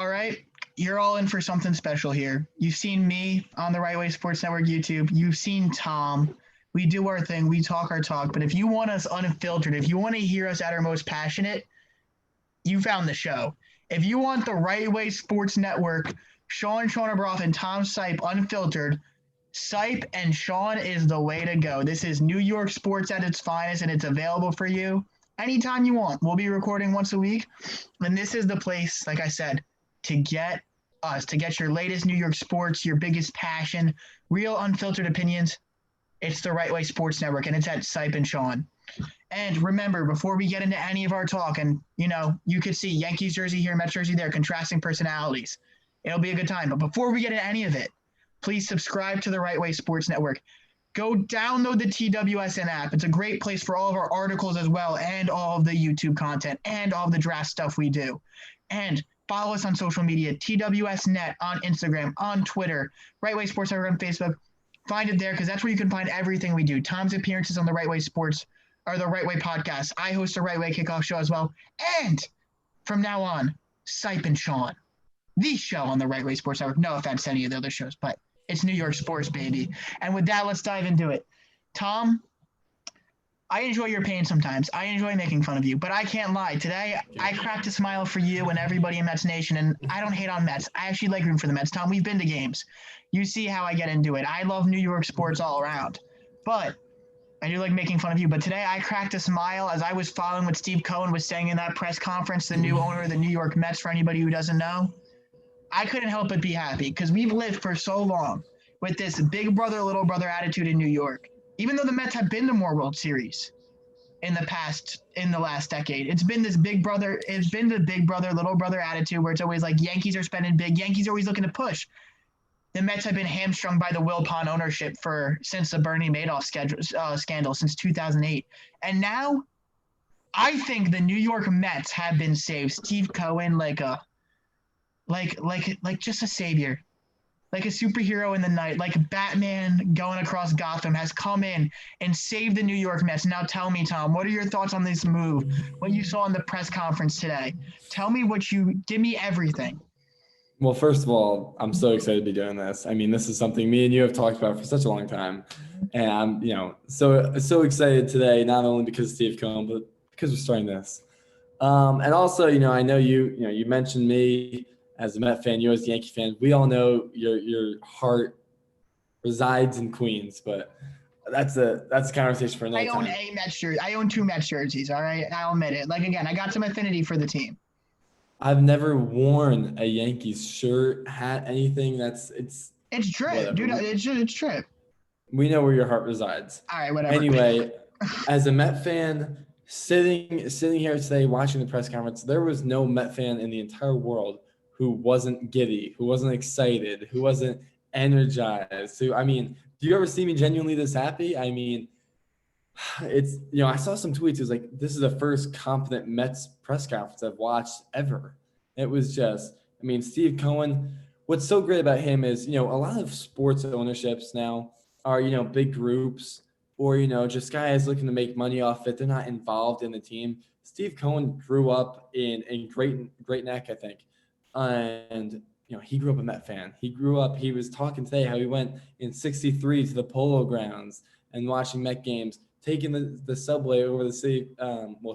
All right. You're all in for something special here. You've seen me on the Right Way Sports Network YouTube. You've seen Tom. We do our thing. We talk our talk. But if you want us unfiltered, if you want to hear us at our most passionate, you found the show. If you want the Right Way Sports Network, Shaun Chornobroff and Tom Seipp unfiltered, Seipp and Shaun is the way to go. This is New York sports at its finest, and it's available for you anytime you want. We'll be recording once a week, and this is the place, like I said, to get us, to get your latest New York sports, your biggest passion, real unfiltered opinions. It's the Right Way Sports Network, and it's at Seipp and Shaun. And remember, before we get into any of our talk, and you could see Yankees jersey here, Mets jersey there, contrasting personalities. It'll be a good time. But before we get into any of it, please subscribe to the Right Way Sports Network. Go download the TWSN app. It's a great place for all of our articles as well, and all of the YouTube content, and all of the draft stuff we do. And follow us on social media, TWSNet on Instagram, on Twitter, Right Way Sports Network on Facebook. Find it there because that's where you can find everything we do. Tom's appearances on the Right Way Sports or the Right Way podcast. I host the Right Way Kickoff Show as well. And from now on, Seipp and Shaun, the show on the Right Way Sports Network. No offense to any of the other shows, but it's New York sports, baby. And with that, let's dive into it. Tom, I enjoy your pain sometimes. I enjoy making fun of you, but I can't lie. Today, I cracked a smile for you and everybody in Mets Nation, and I don't hate on Mets. I actually like rooting for the Mets. Tom, we've been to games. You see how I get into it. I love New York sports all around, but I do like making fun of you. But today, I cracked a smile as I was following what Steve Cohen was saying in that press conference, the new owner of the New York Mets, for anybody who doesn't know. I couldn't help but be happy because we've lived for so long with this big brother, little brother attitude in New York. Even though the Mets have been to more World Series in the last decade, it's been the big brother, little brother attitude where it's always like Yankees are spending big. Yankees are always looking to push. The Mets have been hamstrung by the Wilpon ownership since the Bernie Madoff scandal since 2008. And now I think the New York Mets have been saved. Steve Cohen, like just a savior, like a superhero in the night, like Batman going across Gotham, has come in and saved the New York Mets. Now tell me, Tom, what are your thoughts on this move? What you saw in the press conference today? Tell me give me everything. Well, first of all, I'm so excited to be doing this. I mean, this is something me and you have talked about for such a long time. And I'm, so excited today, not only because of Steve Cohen, but because we're starting this. And also, I know you mentioned me as a Met fan, you as a Yankee fan. We all know your heart resides in Queens, but that's a conversation for another time. I own 2 Mets jerseys, all right? I'll admit it. Like, again, I got some affinity for the team. I've never worn a Yankees shirt, hat, anything. It's drip, whatever. Dude. It's drip. We know where your heart resides. All right, whatever. Anyway, as a Met fan, sitting here today watching the press conference, there was no Met fan in the entire world who wasn't giddy, who wasn't excited, who wasn't energized. Do you ever see me genuinely this happy? I mean, it's, I saw some tweets. It was like, this is the first confident Mets press conference I've watched ever. It was just, Steve Cohen, what's so great about him is, a lot of sports ownerships now are, big groups or, just guys looking to make money off it. They're not involved in the team. Steve Cohen grew up in Great Neck, I think. And, he grew up a Met fan. He was talking today how he went in 63 to the Polo Grounds and watching Met games, taking the subway over the city,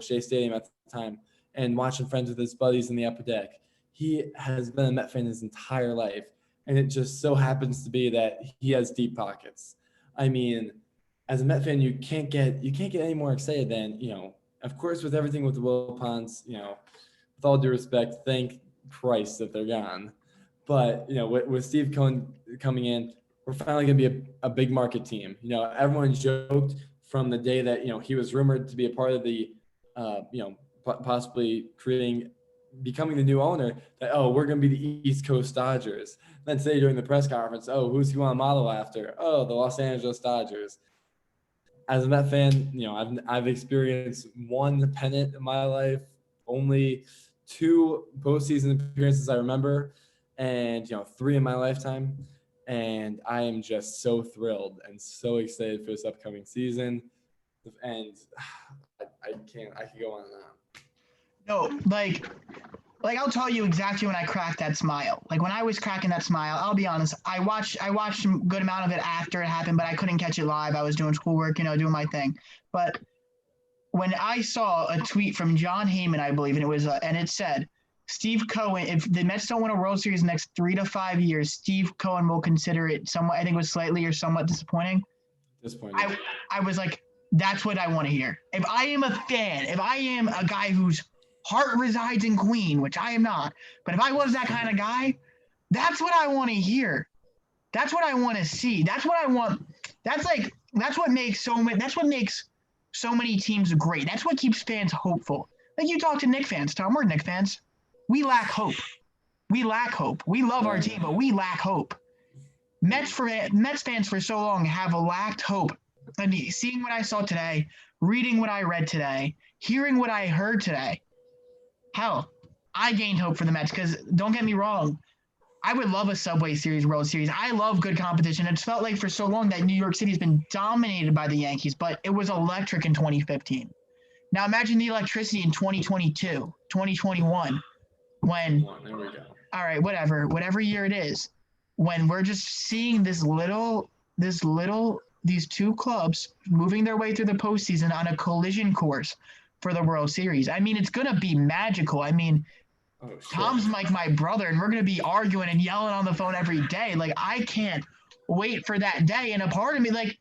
Shea Stadium at the time, and watching friends with his buddies in the upper deck. He has been a Met fan his entire life, and it just so happens to be that he has deep pockets. As a Met fan, you can't get any more excited than, of course, with everything with the Wilpons, with all due respect, thank Christ that they're gone. But, with Steve Cohen coming in, we're finally going to be a big market team. Everyone joked from the day that, he was rumored to be a part of the, possibly becoming the new owner, that, we're going to be the East Coast Dodgers. Then today during the press conference, who's he want to model after? Oh, the Los Angeles Dodgers. As a Met fan, I've experienced 1 pennant in my life, only 2 postseason appearances I remember, and 3 in my lifetime. And I am just so thrilled and so excited for this upcoming season. And I could go on and on. No, like, like I'll tell you exactly when I cracked that smile. Like when I was cracking that smile, I'll be honest. I watched a good amount of it after it happened, but I couldn't catch it live. I was doing schoolwork, doing my thing. But when I saw a tweet from John Heyman, I believe, and it said, Steve Cohen, if the Mets don't win a World Series in the next 3 to 5 years, Steve Cohen will consider it somewhat, I think it was slightly or somewhat disappointing. Disappointing. I was like, that's what I want to hear. If I am a fan, if I am a guy whose heart resides in Queen, which I am not, but if I was that kind of guy, that's what I want to hear. That's what I want to see. That's what I want. That's what makes so many teams great. That's what keeps fans hopeful. Like you talk to Knicks fans, Tom, we're Knicks fans. We lack hope. We lack hope. We love our team, but we lack hope. Mets fans for so long have lacked hope. And seeing what I saw today, reading what I read today, hearing what I heard today, hell, I gained hope for the Mets because don't get me wrong, I would love a Subway Series, World Series. I love good competition. It's felt like for so long that New York City has been dominated by the Yankees, but it was electric in 2015. Now imagine the electricity in 2022, 2021, when, There we go. all right, whatever year it is, when we're just seeing these two clubs moving their way through the postseason on a collision course for the World Series. I mean, it's going to be magical. I mean, Tom's like my brother, and we're going to be arguing and yelling on the phone every day. Like, I can't wait for that day. And a part of me, like,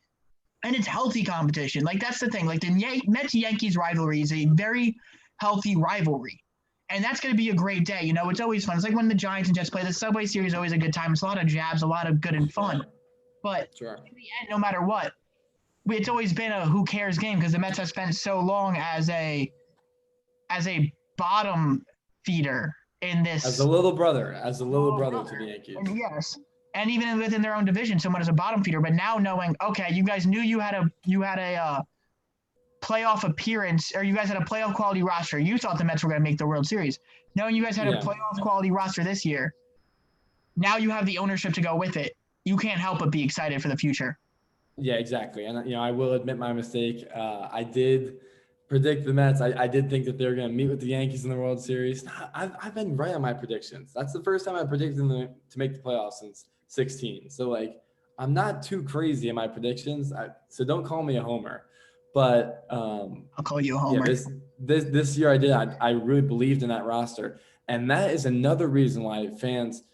and it's healthy competition. Like, that's the thing. Like, the Mets-Yankees rivalry is a very healthy rivalry. And that's going to be a great day. It's always fun. It's like when the Giants and Jets play. The Subway Series is always a good time. It's a lot of jabs, a lot of good and fun. But in the end, no matter what, it's always been a who cares game because the Mets have spent so long as a bottom feeder in this. As a little brother to the Yankees. And yes. And even within their own division, someone as a bottom feeder. But now knowing, okay, you guys knew you had a playoff appearance, or you guys had a playoff quality roster. You thought the Mets were going to make the World Series. Knowing you guys had a playoff quality roster this year, now you have the ownership to go with it. You can't help but be excited for the future. Yeah, exactly. And, I will admit my mistake. I did predict the Mets. I did think that they were going to meet with the Yankees in the World Series. I've been right on my predictions. That's the first time I predicted them to make the playoffs since 2016. So, I'm not too crazy in my predictions. So don't call me a homer. But I'll call you a homer. Yeah, this year I did. I really believed in that roster. And that is another reason why fans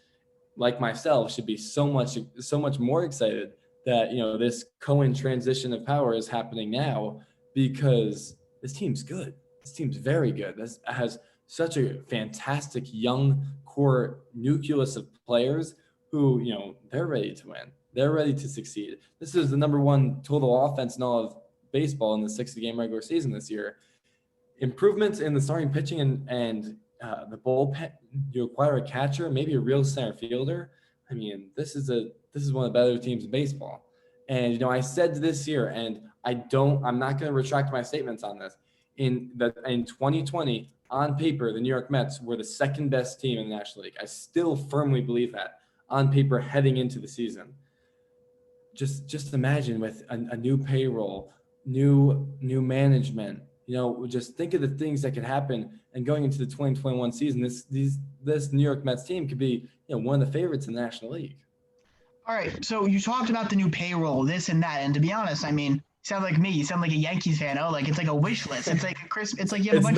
like myself should be so much more excited that this Cohen transition of power is happening now, because this team's good. This team's very good. This has such a fantastic young core nucleus of players who they're ready to win. They're ready to succeed. This is the number one total offense in all of baseball in the 60-game regular season this year. Improvements in the starting pitching and the bullpen. You acquire a catcher, maybe a real center fielder. I mean, this is one of the better teams in baseball. And I said this year, and I'm not going to retract my statements on this. In 2020, on paper, the New York Mets were the second best team in the National League. I still firmly believe that on paper heading into the season. Just imagine with a new payroll, new management. Just think of the things that could happen. And going into the 2021 season, this New York Mets team could be one of the favorites in the National League. All right, so you talked about the new payroll, this and that, and to be honest, I mean, you sound like me. You sound like a Yankees fan. Oh, it's like a wish list. It's like It's like you have a bunch.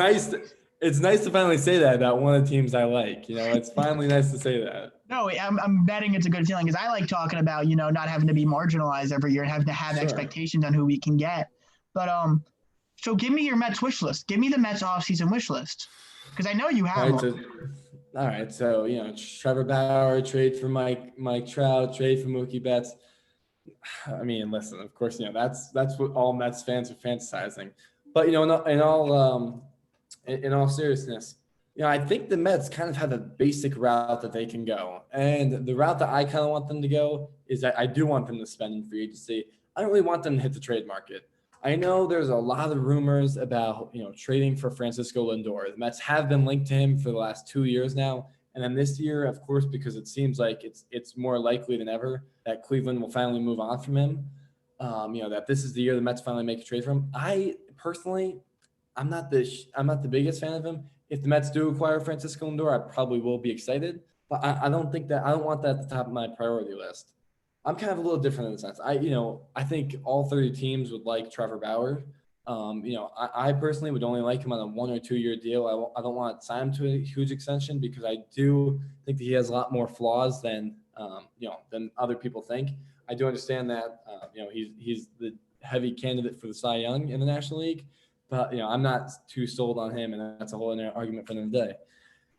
It's nice to finally say that about one of the teams I like. It's finally nice to say that. No, I'm betting it's a good feeling because I like talking about not having to be marginalized every year and having to have expectations on who we can get. But so give me your Mets wish list. Give me the Mets offseason wish list because I know you have one. All right, so Trevor Bauer, trade for Mike Trout, trade for Mookie Betts. I mean, listen, of course, that's what all Mets fans are fantasizing. But in all seriousness, I think the Mets kind of have a basic route that they can go, and the route that I kind of want them to go is that I do want them to spend in free agency. I don't really want them to hit the trade market. I know there's a lot of rumors about, trading for Francisco Lindor. The Mets have been linked to him for the last 2 years now. And then this year, of course, because it seems like it's more likely than ever that Cleveland will finally move on from him. That this is the year the Mets finally make a trade for him. I personally, I'm not the biggest fan of him. if the Mets do acquire Francisco Lindor, I probably will be excited. But I don't want that at the top of my priority list. I'm kind of a little different in the sense. I think all 30 teams would like Trevor Bauer. I personally would only like him on a 1 or 2 year deal. I don't want to sign him to a huge extension because I do think that he has a lot more flaws than other people think. I do understand that he's the heavy candidate for the Cy Young in the National League, but I'm not too sold on him, and that's a whole other argument for another day.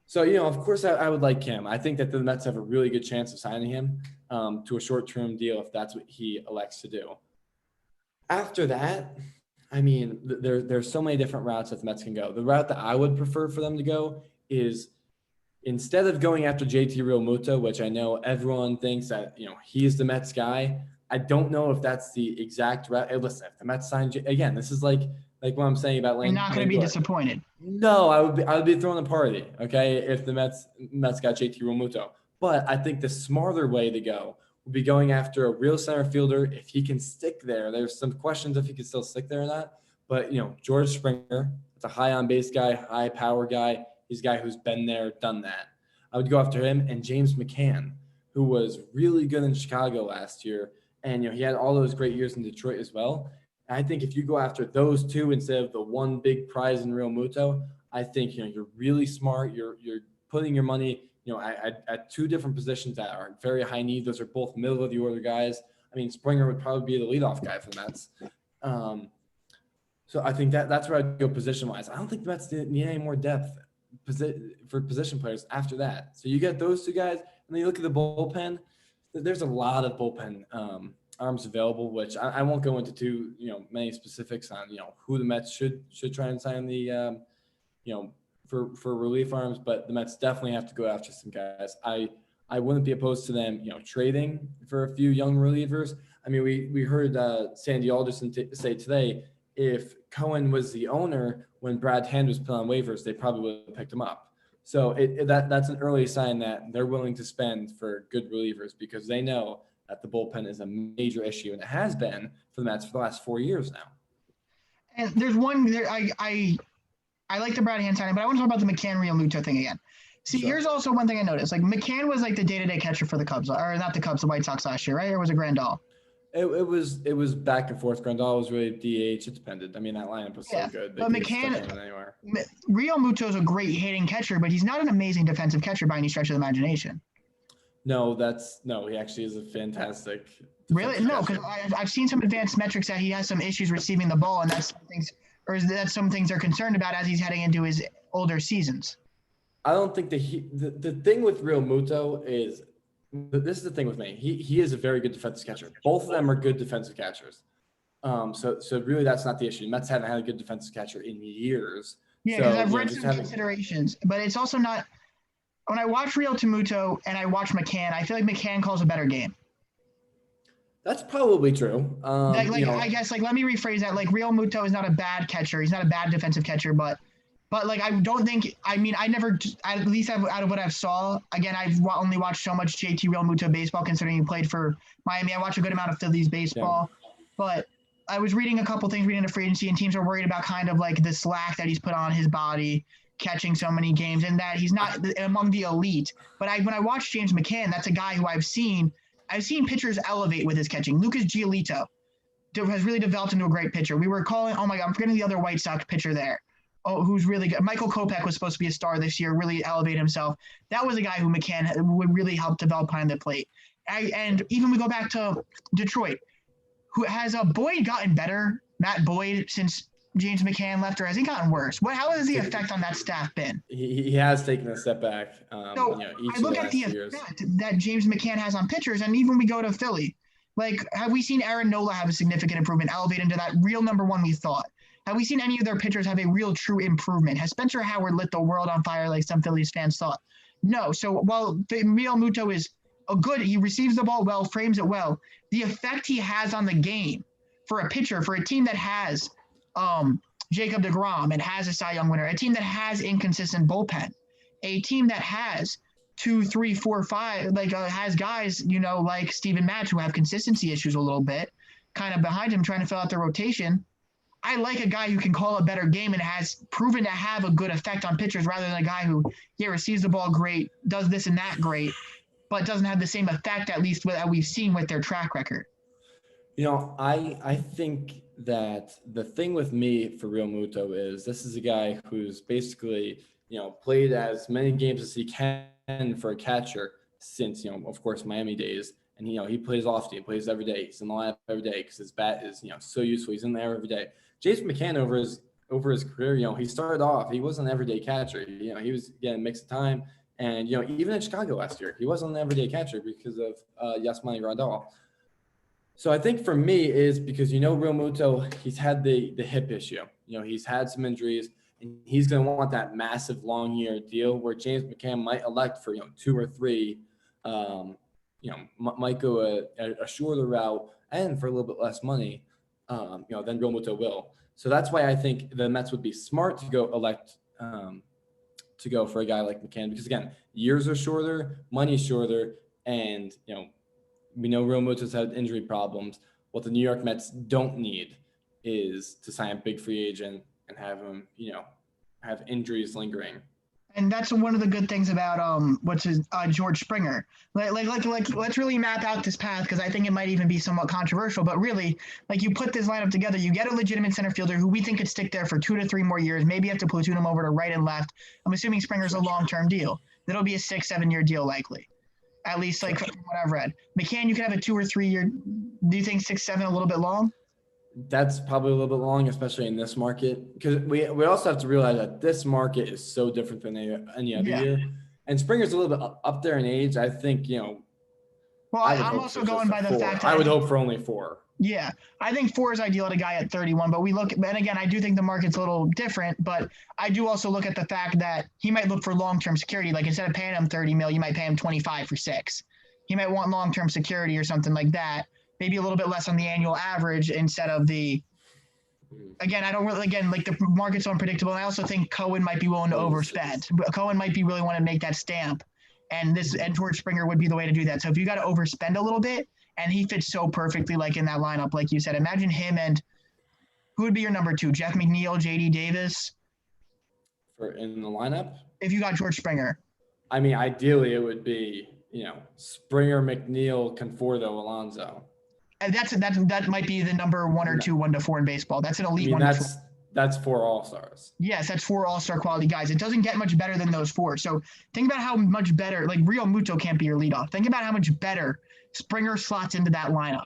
So of course I would like him. I think that the Mets have a really good chance of signing him to a short-term deal if that's what he elects to do. After that, there's so many different routes that the Mets can go. The route that I would prefer for them to go is, instead of going after JT Realmuto, which I know everyone thinks that he's the Mets guy, I don't know if that's the exact route. Hey, listen, if the Mets sign again, this is like what I'm saying about Lane. You're not going to be disappointed. No, I would be throwing a party, okay, if the Mets got JT Realmuto. But I think the smarter way to go would be going after a real center fielder if he can stick there. There's some questions if he can still stick there or not. But George Springer, it's a high on base guy, high power guy. He's a guy who's been there, done that. I would go after him and James McCann, who was really good in Chicago last year. And, he had all those great years in Detroit as well. And I think if you go after those two instead of the one big prize in Realmuto, I think, you're really smart. You're putting your money, at two different positions that are very high need. Those are both middle of the order guys. Springer would probably be the leadoff guy for the Mets. So I think that's where I'd go position-wise. I don't think the Mets need any more depth for position players after that. So you get those two guys, and then you look at the bullpen. There's a lot of bullpen arms available, which I won't go into too many specifics on who the Mets should try and sign the for relief arms, but the Mets definitely have to go after some guys. I wouldn't be opposed to them trading for a few young relievers. We heard Sandy Alderson say today, if Cohen was the owner when Brad Hand was put on waivers, they probably would have picked him up. So that's an early sign that they're willing to spend for good relievers because they know that the bullpen is a major issue, and it has been for the Mets for the last 4 years now. And there's one there. I like the Brad Hand signing, but I want to talk about the McCann Realmuto thing again. See, Sure. Here's also one thing I noticed. Like McCann was like the day-to-day catcher for the Cubs, or not the Cubs, the White Sox last year, right? Or was it Grandal? It was back and forth. Grandal was really DH. It depended. That lineup was so good. But McCann, Realmuto is a great hitting catcher, but he's not an amazing defensive catcher by any stretch of the imagination. No, he actually is a fantastic. Really? No, because I've seen some advanced metrics that he has some issues receiving the ball, and that's some things they're concerned about as he's heading into his older seasons. I don't think that the thing with Realmuto is. This is the thing with me. He is a very good defensive catcher. Both of them are good defensive catchers. So really that's not the issue. Mets haven't had a good defensive catcher in years. Yeah, because I've read some considerations, but it's also not. When I watch Realmuto and I watch McCann, I feel like McCann calls a better game. That's probably true. I guess let me rephrase that. Like Realmuto is not a bad catcher. He's not a bad defensive catcher, but I don't think. I never. At least out of what I've saw. Again, I've only watched so much JT Realmuto baseball, considering he played for Miami. I watch a good amount of Phillies baseball, but I was reading a couple things reading the free agency, and teams are worried about kind of like the slack that he's put on his body, catching so many games, and that he's not among the elite. But when I watch James McCann, that's a guy who I've seen pitchers elevate with his catching. Lucas Giolito has really developed into a great pitcher. We were calling. Oh my God, I'm forgetting the other White Sox pitcher there. Oh, who's really good. Michael Kopech was supposed to be a star this year, really elevate himself. That was a guy who McCann would really help develop behind the plate. And even we go back to Detroit, who has Boyd gotten better, Matt Boyd, since James McCann left, or has he gotten worse? How has the effect on that staff been? He has taken a step back. I look at the effect that James McCann has on pitchers, and even we go to Philly. Like, have we seen Aaron Nola have a significant improvement, elevate into that real number one we thought? Have we seen any of their pitchers have a real true improvement? Has Spencer Howard lit the world on fire like some Phillies fans thought? No. So while Realmuto is he receives the ball well, frames it well, the effect he has on the game for a pitcher, for a team that has Jacob deGrom and has a Cy Young winner, a team that has inconsistent bullpen, a team that has 2, 3, 4, 5, has guys, like Steven Matz who have consistency issues a little bit, kind of behind him trying to fill out the rotation. I like a guy who can call a better game and has proven to have a good effect on pitchers rather than a guy who, receives the ball great, does this and that great, but doesn't have the same effect, at least that we've seen with their track record. I think that the thing with me for Real Muto is this is a guy who's basically, played as many games as he can for a catcher since, of course, Miami days. And, he plays often. He plays every day. He's in the lineup every day because his bat is, so useful. He's in there every day. Jason McCann over his career, he started off, he wasn't an everyday catcher. He was getting a mix of time. And, even in Chicago last year, he wasn't an everyday catcher because of Yasmani Grandal. So I think for me is because, Real Muto, he's had the hip issue. He's had some injuries, and he's going to want that massive long-year deal where James McCann might elect for, 2 or 3, might go a shorter route and for a little bit less money, than Real Muto will. So that's why I think the Mets would be smart to go for a guy like McCann because, again, years are shorter, money's shorter, and, we know Real Muto's had injury problems. What the New York Mets don't need is to sign a big free agent and have him, have injuries lingering. And that's one of the good things about George Springer. Let's really map out this path because I think it might even be somewhat controversial. But really, you put this lineup together, you get a legitimate center fielder who we think could stick there for 2 to 3 more years. Maybe you have to platoon him over to right and left. I'm assuming Springer's a long-term deal. That'll be a 6-7 year deal likely. At least from what I've read. McCann, you could have a 2 or 3 year. Do you think 6-7 a little bit long? That's probably a little bit long, especially in this market, because we also have to realize that this market is so different than any other year. And Springer's a little bit up there in age. I think, Well, I'm also going by the fact that I would hope for only 4. Yeah, I think 4 is ideal at a guy at 31, but and again, I do think the market's a little different, but I do also look at the fact that he might look for long-term security. Like instead of paying him $30 million, you might pay him 25 for 6. He might want long-term security or something like that. Maybe a little bit less on the annual average instead of the. Again, the market's unpredictable. And I also think Cohen might be willing to overspend. Cohen might be really want to make that stamp, and George Springer would be the way to do that. So if you got to overspend a little bit. And he fits so perfectly, in that lineup, like you said. Imagine him and who would be your number 2? Jeff McNeil, J.D. Davis? In the lineup? If you got George Springer. I mean, ideally it would be, Springer, McNeil, Conforto, Alonso. And that might be the number 1 or 2, 1 to 4 in baseball. That's an elite 1 to 4. That's 4 all-stars. Yes, that's 4 all-star quality guys. It doesn't get much better than those 4. So think about how much better, Real Muto can't be your leadoff. Think about how much better Springer slots into that lineup.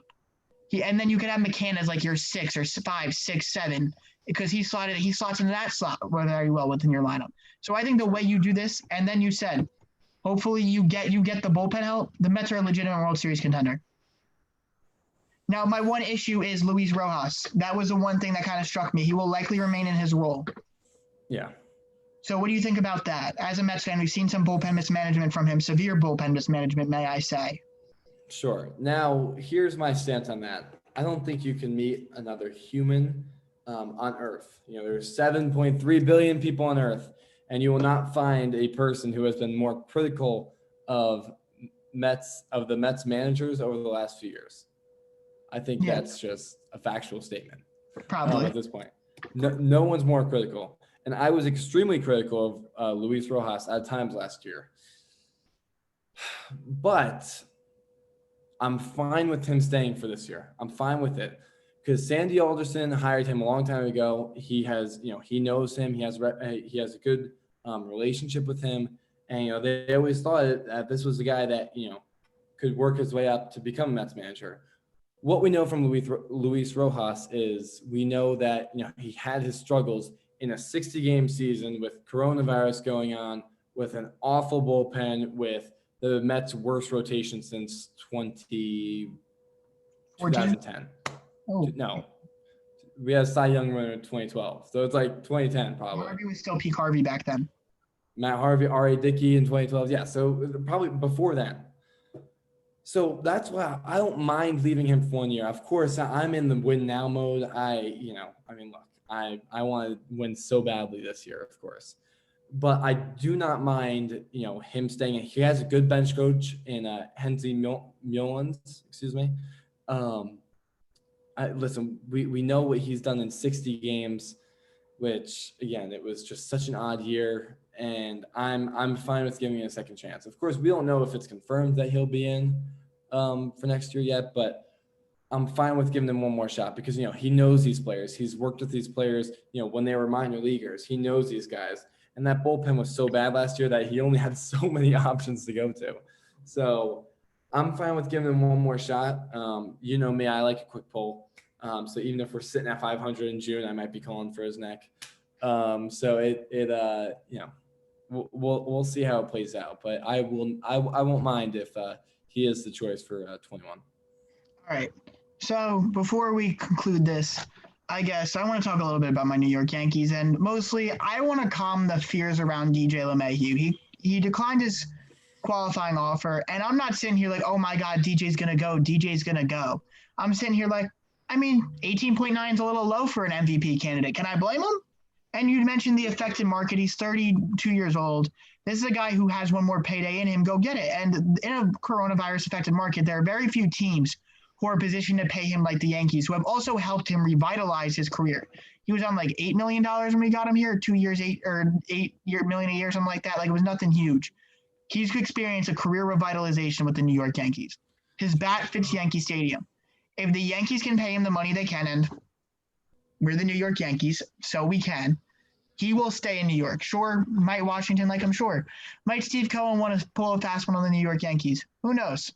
And then you could have McCann as your 6 or 5, 6, 7 because he slots into that slot very well within your lineup. So I think the way you do this, and then you said, hopefully you get the bullpen help. The Mets are a legitimate World Series contender. Now my one issue is Luis Rojas. That was the one thing that kind of struck me. He will likely remain in his role. Yeah. So what do you think about that? As a Mets fan, we've seen some bullpen mismanagement from him, severe bullpen mismanagement, may I say. Sure. Now, here's my stance on that. I don't think you can meet another human on Earth. There's 7.3 billion people on Earth, and you will not find a person who has been more critical of the Mets managers over the last few years. I think that's just a factual statement. Probably. At this point. No one's more critical. And I was extremely critical of Luis Rojas at times last year. But I'm fine with him staying for this year. I'm fine with it because Sandy Alderson hired him a long time ago. He has, he knows him. He has a good relationship with him. And, they always thought that this was the guy that, could work his way up to become a Mets manager. What we know from Luis Rojas is we know that, he had his struggles in a 60-game season with coronavirus going on, with an awful bullpen, with the Mets' worst rotation since 2010. Oh. No. We had a Cy Young winner in 2012. So it's 2010 probably. Harvey was still Pete Harvey back then. Matt Harvey, R.A. Dickey in 2012. Yeah, so probably before then. So that's why I don't mind leaving him for 1 year. Of course, I'm in the win now mode. Look, I want to win so badly this year, of course. But I do not mind, him staying in. He has a good bench coach in Hensley Mullins, excuse me. listen, we know what he's done in 60 games, which again, it was just such an odd year, and I'm fine with giving it a second chance. Of course, we don't know if it's confirmed that he'll be in for next year yet, but I'm fine with giving him one more shot because, he knows these players. He's worked with these players, when they were minor leaguers. He knows these guys. And that bullpen was so bad last year that he only had so many options to go to. So I'm fine with giving him one more shot. You know me, I like a quick pull. So even if we're sitting at 500 in June, I might be calling for his neck. So we'll see how it plays out. But I won't mind if he is the choice for 21. All right. So before we conclude this, I guess I want to talk a little bit about my New York Yankees, and mostly I want to calm the fears around DJ LeMahieu. He declined his qualifying offer, and I'm not sitting here like, oh my God, DJ's gonna go. I'm sitting here like, 18.9 is a little low for an MVP candidate. Can I blame him? And you mentioned the affected market. He's 32 years old. This is a guy who has one more payday in him. Go get it. And in a coronavirus affected market, there are very few teams who are positioned to pay him like the Yankees, who have also helped him revitalize his career. He was on like $8 million when we got him here, 2 years, $8 million a year, something like that. Like, it was nothing huge. He's experienced a career revitalization with the New York Yankees. His bat fits Yankee Stadium. If the Yankees can pay him the money they can, and we're the New York Yankees, so we can, he will stay in New York. Sure, might Washington like him, sure. Might Steve Cohen want to pull a fast one on the New York Yankees? Who knows?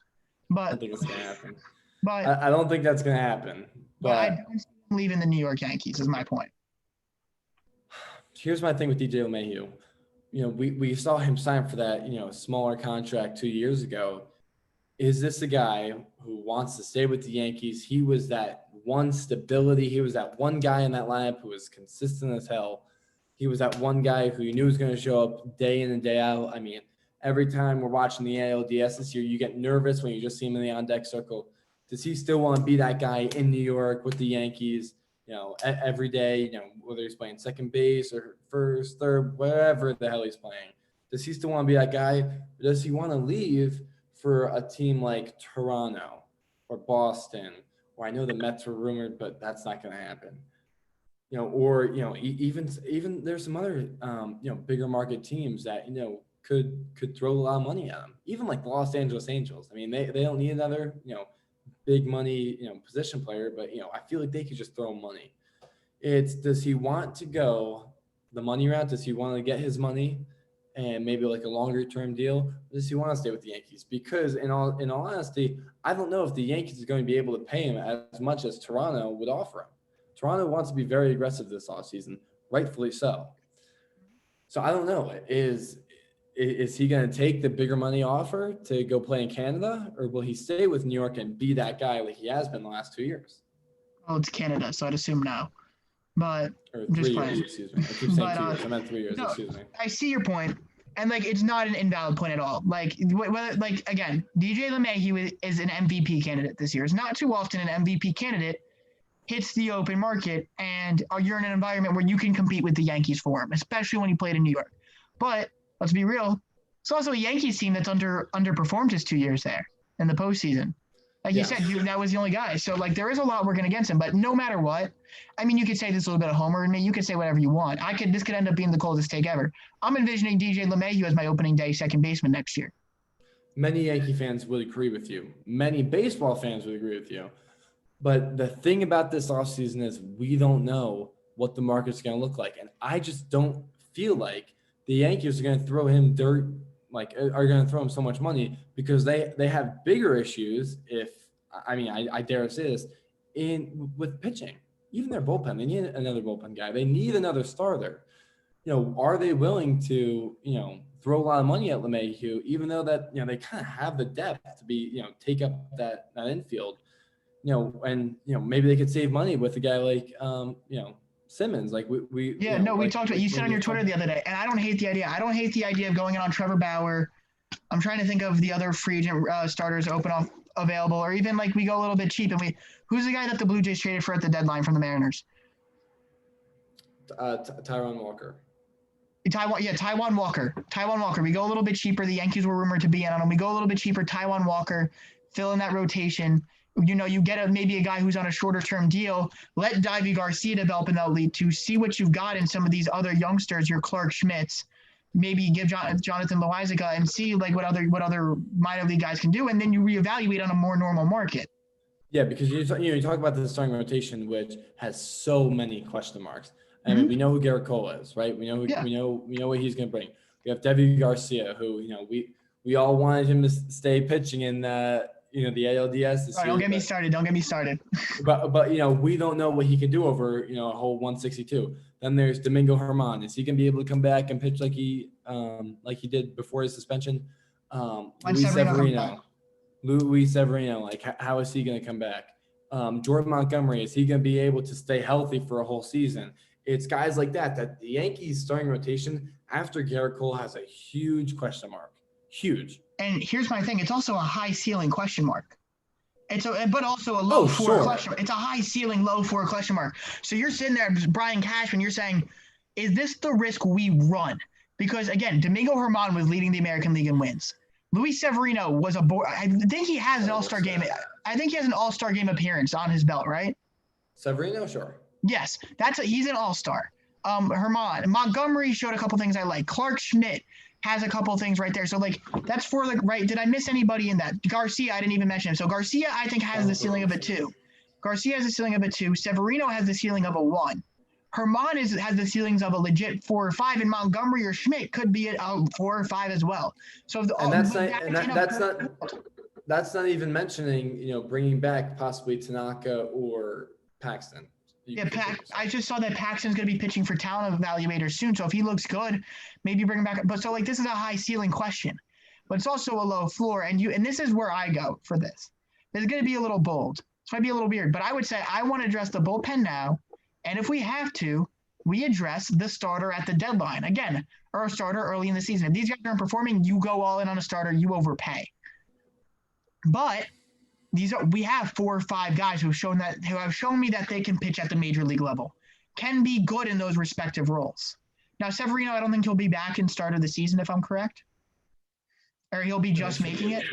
But I think it's going to happen. But I don't think that's going to happen. But I don't see him leaving the New York Yankees is my point. Here's my thing with DJ LeMahieu. We saw him sign for that, smaller contract 2 years ago. Is this a guy who wants to stay with the Yankees? He was that one stability. He was that one guy in that lineup who was consistent as hell. He was that one guy who you knew was going to show up day in and day out. Every time we're watching the ALDS this year, you get nervous when you just see him in the on-deck circle. Does he still want to be that guy in New York with the Yankees, every day, whether he's playing second base or first, third, whatever the hell he's playing? Does he still want to be that guy? Or does he want to leave for a team like Toronto or Boston, or I know the Mets were rumored, but that's not going to happen. Even there's some other, bigger market teams that, could throw a lot of money at him. Even like the Los Angeles Angels. They don't need another, big money, position player, but, I feel like they could just throw money. Does he want to go the money route? Does he want to get his money and maybe like a longer term deal? Or does he want to stay with the Yankees? Because in all honesty, I don't know if the Yankees are going to be able to pay him as much as Toronto would offer him. Toronto wants to be very aggressive this offseason, rightfully so. So I don't know. Is he going to take the bigger money offer to go play in Canada, or will he stay with New York and be that guy like he has been the last 2 years? Well, it's Canada, so I'd assume no. But or 3 years, excuse me. I keep saying 2 years. I meant 3 years, excuse me. I see your point, and it's not an invalid point at all. Again, DJ LeMahieu is an MVP candidate this year. It's not too often an MVP candidate hits the open market, and you're in an environment where you can compete with the Yankees for him, especially when he played in New York. But let's be real, it's also a Yankees team that's underperformed his 2 years there in the postseason. Like you said, that was the only guy. So, there is a lot working against him. But no matter what, you could say this is a little bit of homer in me. You could say whatever you want. This could end up being the coldest take ever. I'm envisioning DJ LeMahieu as my opening day second baseman next year. Many Yankee fans would agree with you. Many baseball fans would agree with you. But the thing about this offseason is we don't know what the market's going to look like. And I just don't feel like the Yankees are going to throw him dirt, are going to throw him so much money, because they have bigger issues I dare say this, with pitching. Even their bullpen, they need another bullpen guy. They need another starter. Are they willing to, throw a lot of money at LeMahieu, even though that, they kind of have the depth to be, take up that infield, and, maybe they could save money with a guy like, Simmons. We talked about, you said on your Twitter the other day, and I don't hate the idea. I don't hate the idea of going in on Trevor Bauer. I'm trying to think of the other free agent starters available, or even we go a little bit cheap and who's the guy that the Blue Jays traded for at the deadline from the Mariners? Taijuan Walker. Taijuan Walker. We go a little bit cheaper. The Yankees were rumored to be in on him. We go a little bit cheaper. Taijuan Walker, fill in that rotation. You get maybe a guy who's on a shorter term deal. Let Davy Garcia develop in that league to see what you've got in some of these other youngsters, your Clark Schmidts. Maybe give Jonathan Loizaga and see like what other minor league guys can do, and then you reevaluate on a more normal market. Yeah, because you talk about the starting rotation, which has so many question marks. I mean, we know who Garrett Cole is, right? We know we know what he's going to bring. We have Davy Garcia, who we all wanted him to stay pitching in the ALDS this year. Don't get me started. But we don't know what he can do over a whole 162. Then there's Domingo Germán. Is he going to be able to come back and pitch like he did before his suspension? Luis Severino, like how is he going to come back? Jordan Montgomery, is he going to be able to stay healthy for a whole season? It's guys like that the Yankees starting rotation after Garrett Cole has a huge question mark. Huge. And here's my thing. It's also a high ceiling question mark. But also a low floor question mark. It's a high ceiling, low floor question mark. So you're sitting there, Brian Cashman, you're saying, is this the risk we run? Because again, Domingo Germán was leading the American League in wins. Luis Severino was I think he has an All-Star game. I think he has an All-Star game appearance on his belt, right? Severino, sure. Yes, he's an All-Star. Germán, Montgomery showed a couple things I like. Clark Schmidt has a couple things right there. So that's for right. Did I miss anybody in that? Garcia, I didn't even mention him. So Garcia, I think has the ceiling of a 2. Severino has the ceiling of a 1. Germán has the ceilings of a legit 4 or 5, and Montgomery or Schmidt could be a 4 or 5 as well. So that's not even mentioning bringing back possibly Tanaka or Paxton. I just saw that Paxton's going to be pitching for talent evaluators soon. So if he looks good, maybe bring him back. But so this is a high ceiling question, but it's also a low floor. And this is where I go for this. This is going to be a little bold. This might be a little weird, but I would say I want to address the bullpen now. And if we have to, we address the starter at the deadline. Again, or a starter early in the season. If these guys aren't performing, you go all in on a starter, you overpay. But we have 4 or 5 guys who have shown me that they can pitch at the major league level, can be good in those respective roles. Now, Severino, I don't think he'll be back in start of the season, if I'm correct. Or he'll be just making it.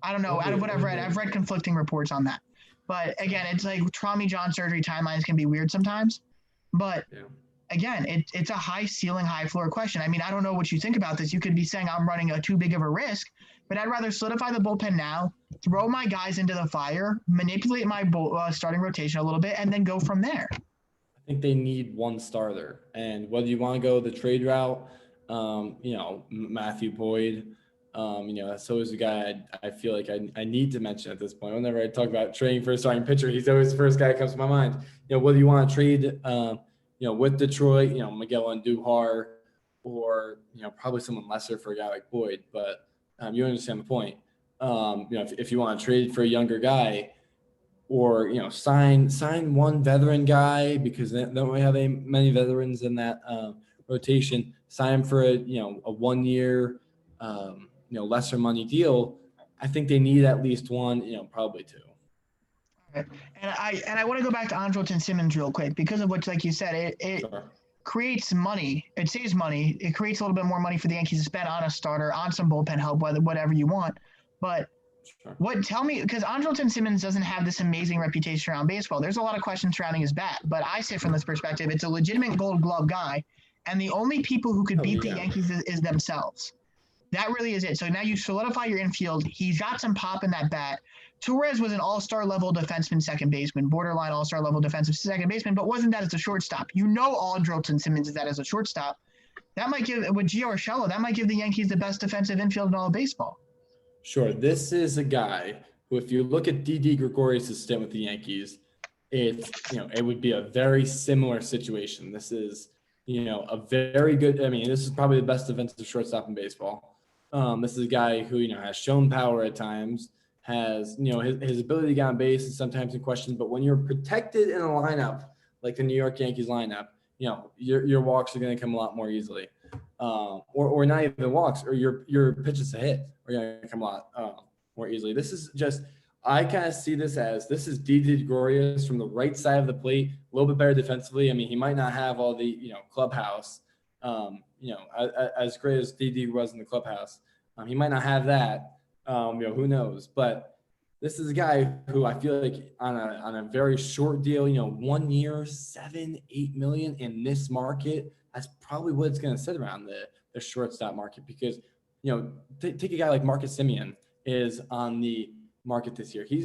I don't know. Out of what I've read conflicting reports on that. But again, it's like Tommy John surgery timelines can be weird sometimes. But again, it's a high ceiling, high floor question. I mean, I don't know what you think about this. You could be saying I'm running too big of a risk, but I'd rather solidify the bullpen now, throw my guys into the fire, manipulate my starting rotation a little bit, and then go from there. I think they need one starter. And whether you want to go the trade route, Matthew Boyd, that's always a guy I feel like I need to mention at this point. Whenever I talk about trading for a starting pitcher, he's always the first guy that comes to my mind. Whether you want to trade, with Detroit, Miguel Andujar, or probably someone lesser for a guy like Boyd. But you understand the point. If you want to trade for a younger guy, or sign one veteran guy, because they don't really have many veterans in that rotation. Sign him for a 1 year. Lesser money deal. I think they need at least one, probably 2. And I want to go back to Andrelton Simmons real quick because of what, like you said, it creates money. It saves money. It creates a little bit more money for the Yankees to spend on a starter, on some bullpen help, whatever you want. But tell me, because Andrelton Simmons doesn't have this amazing reputation around baseball. There's a lot of questions surrounding his bat, but I say from this perspective, it's a legitimate Gold Glove guy, and the only people who could beat the Yankees is themselves. That really is it. So now you solidify your infield. He's got some pop in that bat. Torres was an all-star level defenseman, second baseman, borderline all-star level defensive second baseman, but wasn't that as a shortstop. Andrelton Simmons is that as a shortstop. That might give, with Gio Urshela, that might give the Yankees the best defensive infield in all of baseball. Sure. This is a guy who, if you look at Didi Gregorius' stint with the Yankees, it would be a very similar situation. This is, a very good, this is probably the best defensive shortstop in baseball. This is a guy who, has shown power at times, has, his ability to get on base is sometimes in question, but when you're protected in a lineup like the New York Yankees lineup, your walks are going to come a lot more easily. Or not even walks, or your pitches to hit are going to come a lot more easily. This is just, I kind of see this is Didi Gregorius from the right side of the plate, a little bit better defensively. He might not have all the, clubhouse, as great as Didi was in the clubhouse. He might not have that, who knows, but This is a guy who I feel like on a very short deal, 1 year, 7-8 million in this market. That's probably what it's going to sit around the shortstop market because, take a guy like Marcus Semien is on the market this year. He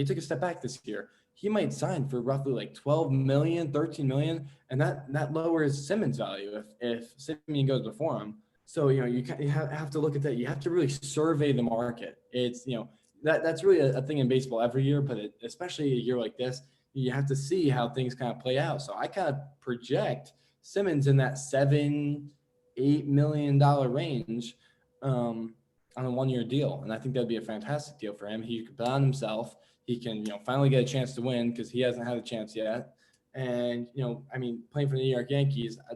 took a step back this year. He might sign for roughly like 12 million, 13 million, and that lowers Simmons' value if Semien goes before him. So, you have to look at that. You have to really survey the market. It's, that's really a thing in baseball every year, but especially a year like this, you have to see how things kind of play out. So I kind of project Simmons in that $7-8 million range on a 1 year deal. And I think that'd be a fantastic deal for him. He could bet on himself. He can, finally get a chance to win because he hasn't had a chance yet. And, playing for the New York Yankees, I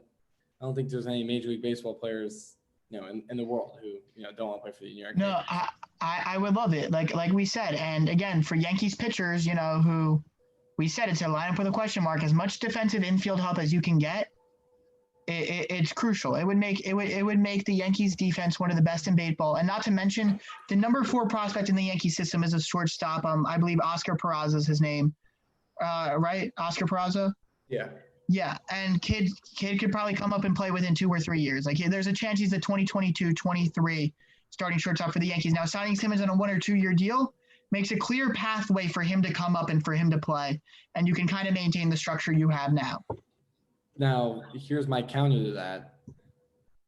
don't think there's any Major League Baseball players, in the world who, don't want to play for the New York Yankees. No, I would love it. Like we said, and again, for Yankees pitchers, who we said it's a lineup with a question mark, as much defensive infield help as you can get, it's crucial. It would make the Yankees defense one of the best in baseball. And not to mention the number 4 prospect in the Yankee system is a shortstop. I believe Oscar Peraza is his name. Right? Oscar Peraza? Yeah. Yeah, and kid could probably come up and play within 2 or 3 years. Like there's a chance he's the 2022, 23 starting shortstop for the Yankees. Now signing Simmons on a 1 or 2 year deal makes a clear pathway for him to come up and for him to play, and you can kind of maintain the structure you have now. Now, here's my counter to that.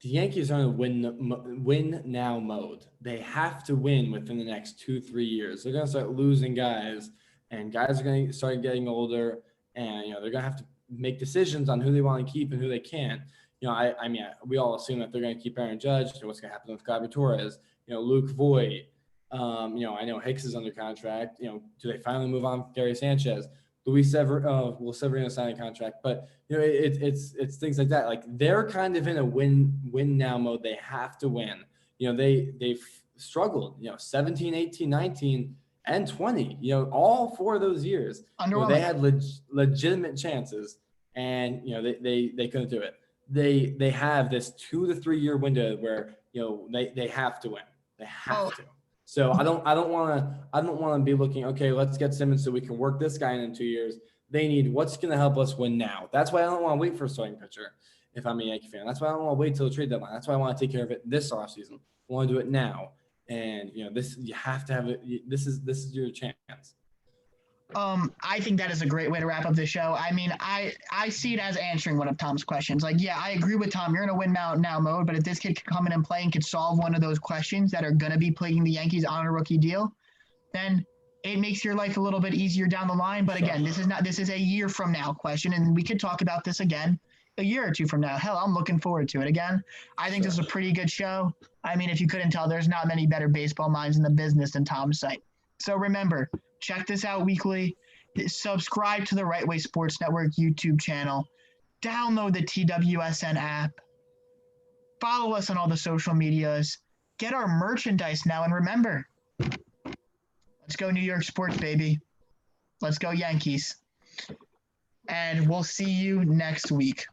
The Yankees are in a win now mode. They have to win within the next 2-3 years. They're going to start losing guys, and guys are going to start getting older, and they're going to have to make decisions on who they want to keep and who they can't. We all assume that they're going to keep Aaron Judge. What's going to happen with Gleyber Torres? Luke Voigt. I know Hicks is under contract. Do they finally move on from Gary Sanchez? Luis Severino sign a contract, but it's things like that. Like they're kind of in a win now mode. They have to win. They've struggled. 17, 18, 19, and 20. All 4 of those years, they had legitimate chances, and they couldn't do it. They have this 2 to 3 year window where they have to win. They have to. So I don't want to be looking, okay, let's get Simmons so we can work this guy in 2 years. They need what's going to help us win now. That's why I don't want to wait for a starting pitcher if I'm a Yankee fan. That's why I don't want to wait till the trade deadline. That's why I want to take care of it this offseason. I want to do it now. And this you have to have it. This is your chance. I think that is a great way to wrap up the show. I see it as answering one of Tom's questions. Like, yeah, I agree with Tom. You're in a win now mode, but if this kid could come in and play and could solve one of those questions that are going to be plaguing the Yankees on a rookie deal, then it makes your life a little bit easier down the line. But again, this is a year from now question, and we could talk about this again a year or 2 from now. Hell, I'm looking forward to it again. I think this is a pretty good show. If you couldn't tell, there's not many better baseball minds in the business than Tom Seipp. So remember, check this out weekly. Subscribe to the Right Way Sports Network YouTube channel. Download the TWSN app. Follow us on all the social medias. Get our merchandise now. And remember, let's go New York sports, baby. Let's go Yankees. And we'll see you next week.